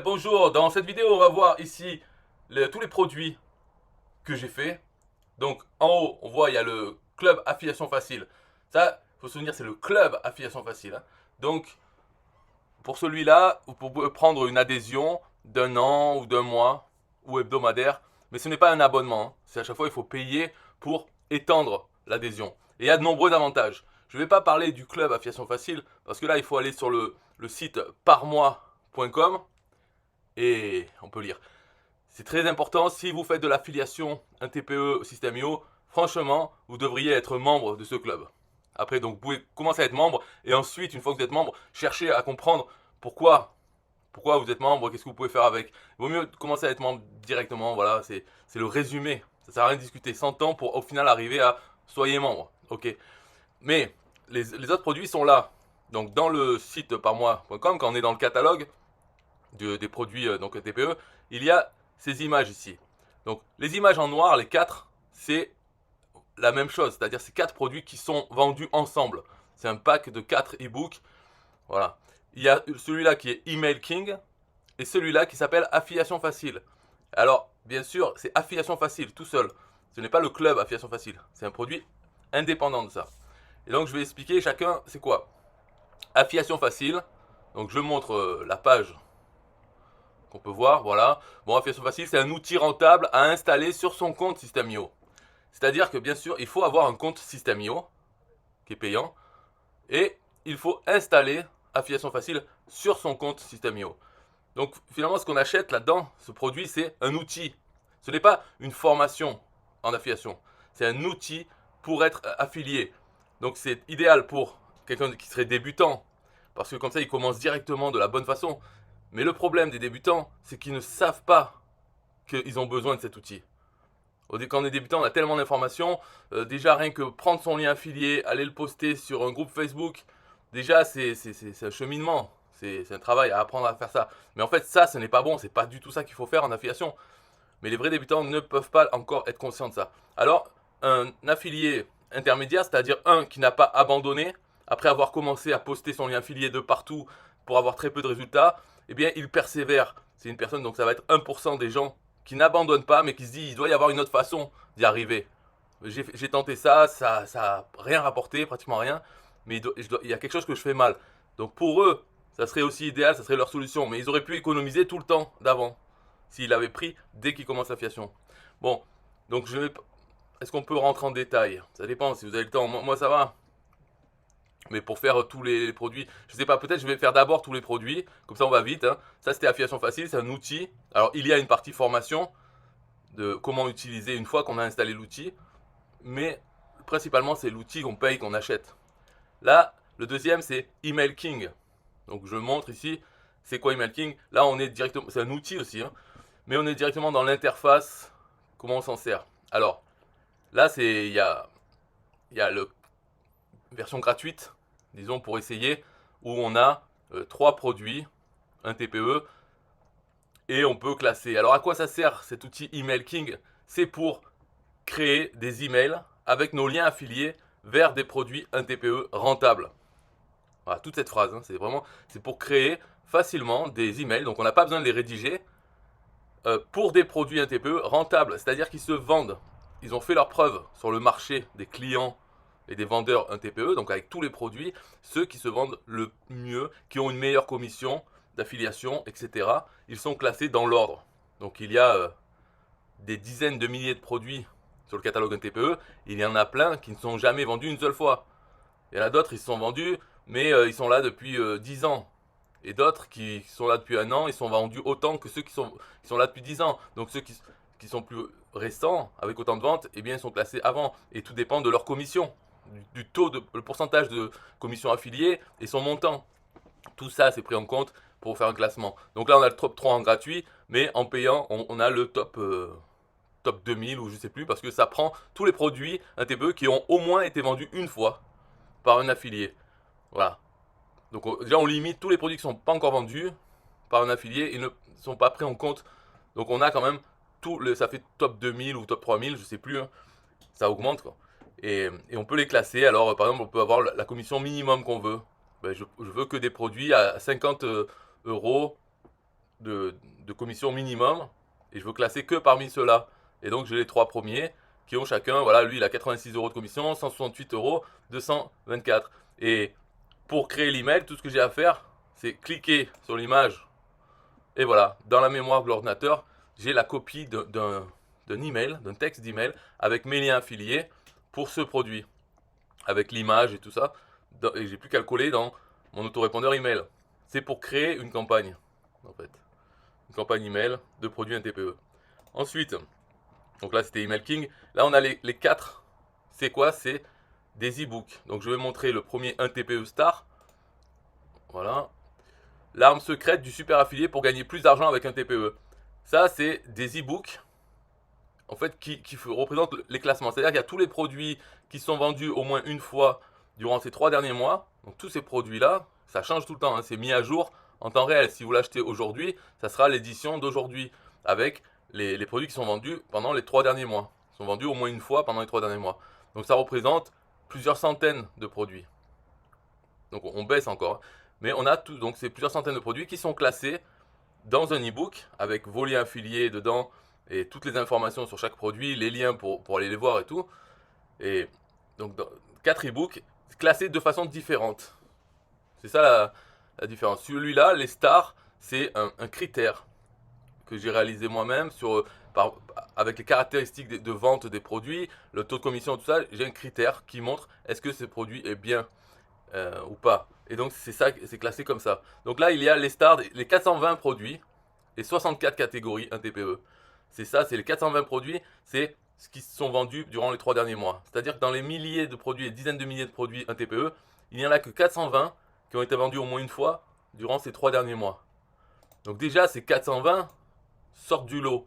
Bonjour, dans cette vidéo on va voir ici tous les produits que j'ai fait. Donc en haut on voit il y a le club affiliation facile. Ça, il faut se souvenir, c'est le club affiliation facile, hein. Donc pour celui-là, vous pouvez prendre une adhésion d'un an ou d'un mois ou hebdomadaire. Mais ce n'est pas un abonnement, hein. C'est à chaque fois il faut payer pour étendre l'adhésion. Et il y a de nombreux avantages. Je ne vais pas parler du club affiliation facile parce que là il faut aller sur le site parmois.com et on peut lire. C'est très important, si vous faites de l'affiliation, un TPE, système IO, franchement, vous devriez être membre de ce club. Après, donc, vous pouvez commencer à être membre, et ensuite, une fois que vous êtes membre, cherchez à comprendre pourquoi vous êtes membre, qu'est-ce que vous pouvez faire avec. Il vaut mieux commencer à être membre directement, voilà, c'est le résumé. Ça sert à rien de discuter 100 ans pour au final arriver à soyez membre, ok. Mais, les autres produits sont là. Donc, dans le site parmois.com, quand on est dans le catalogue des produits donc TPE, il y a ces images ici. Donc les images en noir, les quatre, c'est la même chose, c'est-à-dire ces quatre produits qui sont vendus ensemble. C'est un pack de 4 e-books. Voilà. Il y a celui-là qui est Email King et celui-là qui s'appelle Affiliation Facile. Alors, bien sûr, c'est Affiliation Facile tout seul. Ce n'est pas le club Affiliation Facile. C'est un produit indépendant de ça. Et donc, je vais expliquer chacun, c'est quoi. Affiliation Facile. Donc, je montre la page qu'on peut voir, voilà. Bon, Affiliation Facile, c'est un outil rentable à installer sur son compte System.io. C'est-à-dire que bien sûr, il faut avoir un compte System.io qui est payant et il faut installer Affiliation Facile sur son compte System.io. Donc finalement, ce qu'on achète là-dedans, ce produit, c'est un outil. Ce n'est pas une formation en affiliation, c'est un outil pour être affilié. Donc c'est idéal pour quelqu'un qui serait débutant, parce que comme ça, il commence directement de la bonne façon. Mais le problème des débutants, c'est qu'ils ne savent pas qu'ils ont besoin de cet outil. Quand on est débutant, on a tellement d'informations. Déjà, rien que prendre son lien affilié, aller le poster sur un groupe Facebook, déjà, c'est un cheminement. C'est un travail à apprendre à faire ça. Mais en fait, ça, ce n'est pas bon. C'est pas du tout ça qu'il faut faire en affiliation. Mais les vrais débutants ne peuvent pas encore être conscients de ça. Alors, un affilié intermédiaire, c'est-à-dire un qui n'a pas abandonné, après avoir commencé à poster son lien affilié de partout pour avoir très peu de résultats, eh bien, il persévère. C'est une personne, donc ça va être 1% des gens qui n'abandonnent pas, mais qui se disent il doit y avoir une autre façon d'y arriver. J'ai tenté ça, ça n'a rien rapporté, pratiquement rien, mais il y a quelque chose que je fais mal. Donc pour eux, ça serait aussi idéal, ça serait leur solution, mais ils auraient pu économiser tout le temps d'avant s'il avait pris dès qu'il commence l'affiliation. Bon, donc est-ce qu'on peut rentrer en détail? Ça dépend si vous avez le temps. Moi ça va. Mais pour faire tous les produits, je sais pas, peut-être je vais faire d'abord tous les produits, comme ça on va vite, hein. Ça c'était affiliation facile, c'est un outil. Alors il y a une partie formation de comment utiliser une fois qu'on a installé l'outil, mais principalement c'est l'outil qu'on paye, qu'on achète. Là, le deuxième c'est Email King. Donc je montre ici, c'est quoi Email King? Là on est directement, c'est un outil aussi, hein, mais on est directement dans l'interface, comment on s'en sert. Alors là il y a la version gratuite, disons pour essayer, où on a 3 produits, un TPE, et on peut classer. Alors à quoi ça sert cet outil Email King? C'est pour créer des emails avec nos liens affiliés vers des produits un TPE rentables. Voilà, toute cette phrase, hein, c'est pour créer facilement des emails, donc on n'a pas besoin de les rédiger, pour des produits un TPE rentables, c'est-à-dire qu'ils se vendent. Ils ont fait leurs preuves sur le marché des clients et des vendeurs un TPE, donc avec tous les produits, ceux qui se vendent le mieux, qui ont une meilleure commission d'affiliation, etc., ils sont classés dans l'ordre. Donc il y a des dizaines de milliers de produits sur le catalogue d'un TPE, il y en a plein qui ne sont jamais vendus une seule fois. Il y en a d'autres, ils se sont vendus, mais ils sont là depuis 10 ans. Et d'autres qui sont là depuis un an, ils sont vendus autant que ceux qui sont là depuis 10 ans. Donc ceux qui sont plus récents, avec autant de ventes, eh bien ils sont classés avant. Et tout dépend de leur commission, du taux, le pourcentage de commission affiliée et son montant. Tout ça, c'est pris en compte pour faire un classement. Donc là, on a le top 3 en gratuit, mais en payant, on a le top 2000 ou je sais plus, parce que ça prend tous les produits un TPE qui ont au moins été vendus une fois par un affilié. Voilà. Donc déjà, on limite tous les produits qui ne sont pas encore vendus par un affilié et ne sont pas pris en compte. Donc on a quand même ça fait top 2000 ou top 3000, je sais plus, hein. Ça augmente quoi. Et on peut les classer. Alors par exemple, on peut avoir la commission minimum qu'on veut. Ben, je veux que des produits à 50 euros de commission minimum. Et je veux classer que parmi ceux-là. Et donc j'ai les 3 premiers qui ont chacun, voilà, lui il a 86 € de commission, 168 €, 224. Et pour créer l'email, tout ce que j'ai à faire, c'est cliquer sur l'image. Et voilà, dans la mémoire de l'ordinateur, j'ai la copie d'un email, d'un texte d'email avec mes liens affiliés pour ce produit, avec l'image et tout ça. Et j'ai plus qu'à le coller dans mon autorépondeur email. C'est pour créer une campagne, en fait. Une campagne email de produits NTPE. Ensuite, donc là c'était Email King. Là on a les 4. C'est quoi? C'est des e-books. Donc je vais montrer le premier 1 TPE Star. Voilà. L'arme secrète du super affilié pour gagner plus d'argent avec un TPE. Ça c'est des e-books en fait qui représentent les classements. C'est-à-dire qu'il y a tous les produits qui sont vendus au moins une fois durant ces 3 derniers mois. Donc tous ces produits-là, ça change tout le temps, hein. C'est mis à jour en temps réel. Si vous l'achetez aujourd'hui, ça sera l'édition d'aujourd'hui avec les produits qui sont vendus pendant les 3 derniers mois. Ils sont vendus au moins une fois pendant les 3 derniers mois. Donc ça représente plusieurs centaines de produits. Donc on baisse encore, hein. Mais on a tout, donc c'est plusieurs centaines de produits qui sont classés dans un e-book avec vos liens affiliés dedans et toutes les informations sur chaque produit, les liens pour aller les voir et tout. Et donc 4 e-books classés de façon différente. C'est ça la différence. Celui-là, les stars, c'est un critère que j'ai réalisé moi-même avec les caractéristiques de vente des produits, le taux de commission, tout ça. J'ai un critère qui montre est-ce que ce produit est bien ou pas. Et donc c'est ça, c'est classé comme ça. Donc là, il y a les stars, les 420 produits et 64 catégories 1 TPE. C'est ça, c'est les 420 produits, c'est ce qui se sont vendus durant les 3 derniers mois. C'est-à-dire que dans les milliers de produits, les dizaines de milliers de produits 1 TPE, il n'y en a que 420 qui ont été vendus au moins une fois durant ces 3 derniers mois. Donc déjà, ces 420 sortent du lot.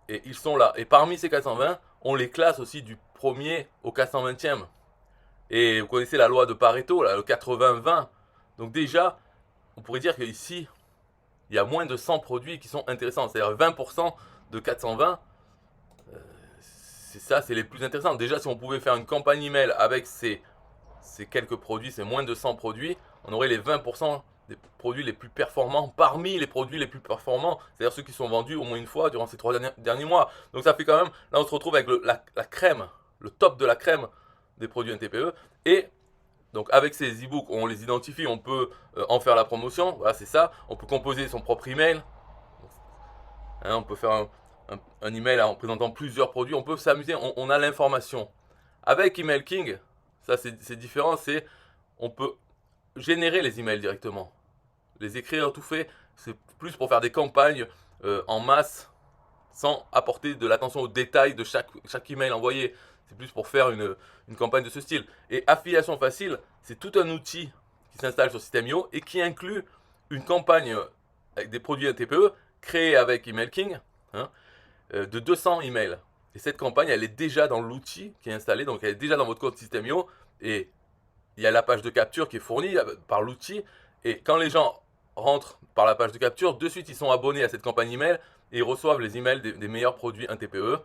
Et ils sont là. Et parmi ces 420, on les classe aussi du premier au 420e. Et vous connaissez la loi de Pareto, là, le 80-20. Donc déjà, on pourrait dire qu'ici, il y a moins de 100 produits qui sont intéressants. C'est-à-dire 20% de 420, c'est ça, c'est les plus intéressants. Déjà, si on pouvait faire une campagne email avec ces quelques produits, ces moins de 100 produits, on aurait les 20% des produits les plus performants parmi les produits les plus performants, c'est-à-dire ceux qui sont vendus au moins une fois durant ces 3 derniers mois. Donc ça fait quand même, là on se retrouve avec la crème, le top de la crème des produits NTPE. Et donc avec ces e-books, on les identifie, on peut en faire la promotion, voilà c'est ça. On peut composer son propre email, hein, on peut faire un email en présentant plusieurs produits, on peut s'amuser, on a l'information. Avec Email King, ça c'est différent, c'est on peut générer les emails directement. Les écrire tout fait, c'est plus pour faire des campagnes en masse sans apporter de l'attention aux détails de chaque email envoyé. C'est plus pour faire une campagne de ce style. Et affiliation facile, c'est tout un outil qui s'installe sur System.io et qui inclut une campagne avec des produits NTPE créés avec Email King, hein, de 200 emails. Et cette campagne, elle est déjà dans l'outil qui est installé, donc elle est déjà dans votre compte System.io et il y a la page de capture qui est fournie par l'outil. Et quand les gens rentrent par la page de capture, de suite ils sont abonnés à cette campagne email et ils reçoivent les emails des meilleurs produits 1 TPE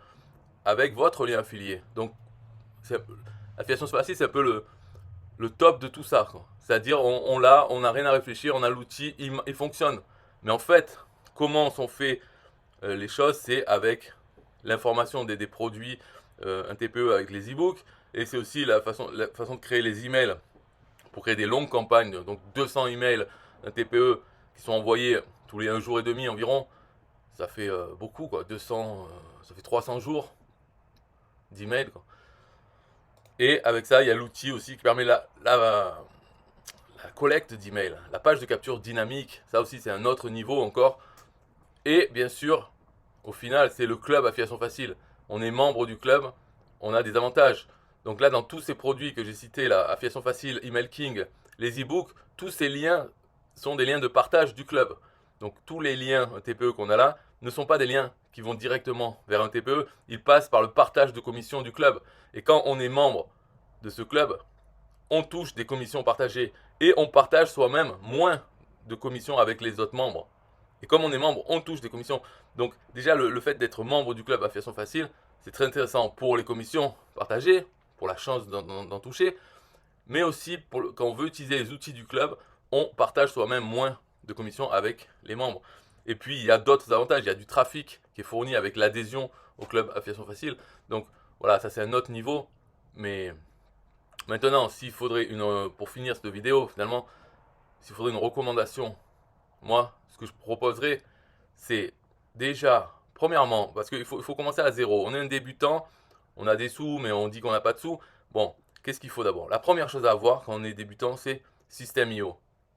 avec votre lien affilié. Donc l'affiliation facile, c'est un peu le top de tout ça. C'est-à-dire on n'a rien à réfléchir, on a l'outil, il fonctionne. Mais en fait, comment sont fait les choses, c'est avec l'information des produits 1 TPE avec les e-books. Et c'est aussi la façon de créer les emails pour créer des longues campagnes. Donc 200 emails 1 TPE qui sont envoyés tous les 1 jour et demi environ. Ça fait beaucoup quoi, 200, ça fait 300 jours d'emails quoi. Et avec ça, il y a l'outil aussi qui permet la collecte d'emails, la page de capture dynamique. Ça aussi, c'est un autre niveau encore. Et bien sûr, au final, c'est le club affiliation facile. On est membre du club, on a des avantages. Donc là, dans tous ces produits que j'ai cités, la affiliation facile, Email King, les e-books, tous ces liens sont des liens de partage du club. Donc tous les liens TPE qu'on a là ne sont pas des liens qui vont directement vers un TPE, ils passent par le partage de commissions du club. Et quand on est membre de ce club, on touche des commissions partagées et on partage soi-même moins de commissions avec les autres membres. Et comme on est membre, on touche des commissions. Donc déjà le fait d'être membre du club affiliation facile, c'est très intéressant pour les commissions partagées, pour la chance d'en toucher, mais aussi quand on veut utiliser les outils du club, on partage soi-même moins de commissions avec les membres. Et puis, il y a d'autres avantages. Il y a du trafic qui est fourni avec l'adhésion au club Affiliation Facile. Donc, voilà, ça c'est un autre niveau. Mais maintenant, s'il faudrait pour finir cette vidéo, finalement, s'il faudrait une recommandation, moi, ce que je proposerais, c'est déjà, premièrement, parce qu'il faut commencer à zéro. On est un débutant, on a des sous, mais on dit qu'on n'a pas de sous. Bon, qu'est-ce qu'il faut d'abord? La première chose à avoir quand on est débutant, c'est System.io.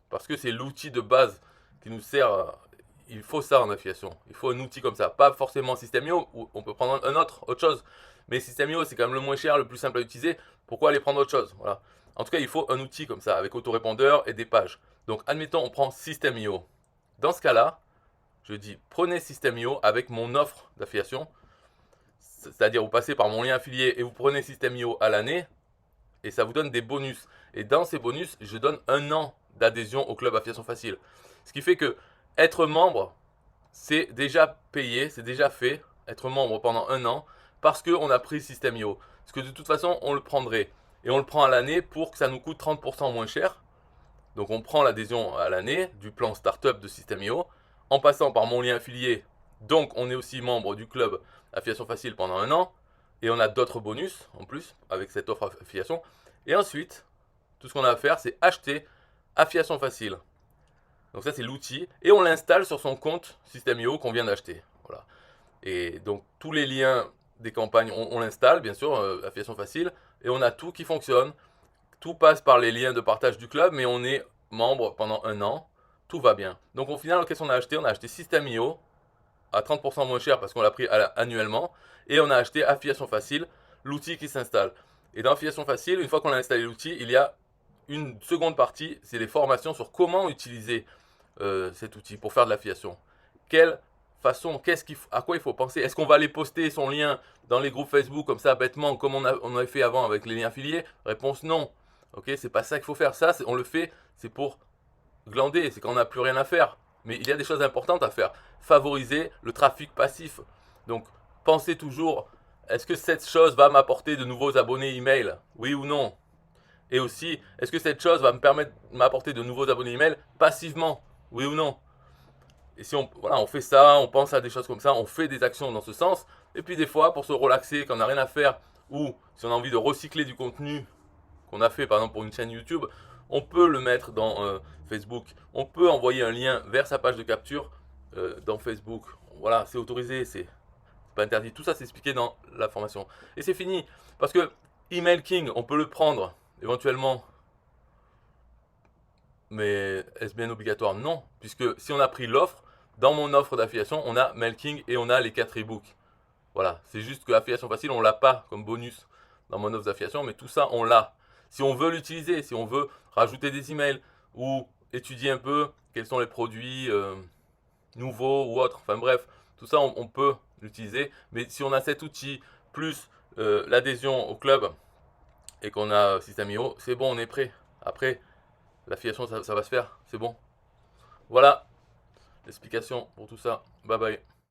Parce que c'est l'outil de base qui nous sert. Il faut ça en affiliation. Il faut un outil comme ça. Pas forcément System.io, on peut prendre autre chose. Mais System.io, c'est quand même le moins cher, le plus simple à utiliser. Pourquoi aller prendre autre chose? Voilà. En tout cas, il faut un outil comme ça, avec autorépondeur et des pages. Donc, admettons, on prend System.io. Dans ce cas-là, je dis, prenez System.io avec mon offre d'affiliation. C'est-à-dire, vous passez par mon lien affilié et vous prenez System.io à l'année. Et ça vous donne des bonus. Et dans ces bonus, je donne 1 an d'adhésion au club Affiliation Facile. Ce qui fait que être membre, c'est déjà payé, c'est déjà fait. Être membre pendant 1 an parce qu'on a pris System.io. Parce que de toute façon, on le prendrait. Et on le prend à l'année pour que ça nous coûte 30% moins cher. Donc on prend l'adhésion à l'année du plan Startup de System.io en passant par mon lien affilié. Donc on est aussi membre du club Affiliation Facile pendant 1 an. Et on a d'autres bonus en plus avec cette offre affiliation. Et ensuite, tout ce qu'on a à faire, c'est acheter Affiliation Facile. Donc ça, c'est l'outil. Et on l'installe sur son compte System.io qu'on vient d'acheter. Voilà. Et donc tous les liens des campagnes, on l'installe, bien sûr, Affiliation Facile. Et on a tout qui fonctionne. Tout passe par les liens de partage du club, mais on est membre pendant 1 an. Tout va bien. Donc au final, qu'est-ce qu'on a acheté? On a acheté System.io à 30% moins cher parce qu'on l'a pris annuellement. Et on a acheté Affiliation Facile, l'outil qui s'installe. Et dans Affiliation Facile, une fois qu'on a installé l'outil, il y a une seconde partie, c'est les formations sur comment utiliser cet outil pour faire de l'affiliation. Quelle façon, à quoi il faut penser? Est-ce qu'on va aller poster son lien dans les groupes Facebook comme ça bêtement, comme on avait fait avant avec les liens affiliés? Réponse non. Ok, c'est pas ça qu'il faut faire. Ça, on le fait, c'est pour glander, c'est quand on n'a plus rien à faire. Mais il y a des choses importantes à faire. Favoriser le trafic passif. Donc, pensez toujours, est-ce que cette chose va m'apporter de nouveaux abonnés email? Oui ou non? Et aussi, est-ce que cette chose va me permettre de m'apporter de nouveaux abonnés email passivement? Oui ou non? Et si on fait ça, on pense à des choses comme ça, on fait des actions dans ce sens. Et puis des fois, pour se relaxer, quand on n'a rien à faire, ou si on a envie de recycler du contenu qu'on a fait, par exemple pour une chaîne YouTube, on peut le mettre dans Facebook. On peut envoyer un lien vers sa page de capture dans Facebook. Voilà, c'est autorisé, c'est pas interdit. Tout ça, c'est expliqué dans la formation. Et c'est fini. Parce que Email King, on peut le prendre éventuellement. Mais est-ce bien obligatoire? Non. Puisque si on a pris l'offre, dans mon offre d'affiliation, on a MailKing et on a les 4 e-books. Voilà. C'est juste que l'affiliation facile, on ne l'a pas comme bonus dans mon offre d'affiliation, mais tout ça, on l'a. Si on veut l'utiliser, si on veut rajouter des emails ou étudier un peu quels sont les produits nouveaux ou autres, enfin bref, tout ça, on peut l'utiliser. Mais si on a cet outil plus l'adhésion au club et qu'on a System.io, c'est bon, on est prêt. Après, l'affiliation, ça va se faire, c'est bon. Voilà l'explication pour tout ça. Bye bye.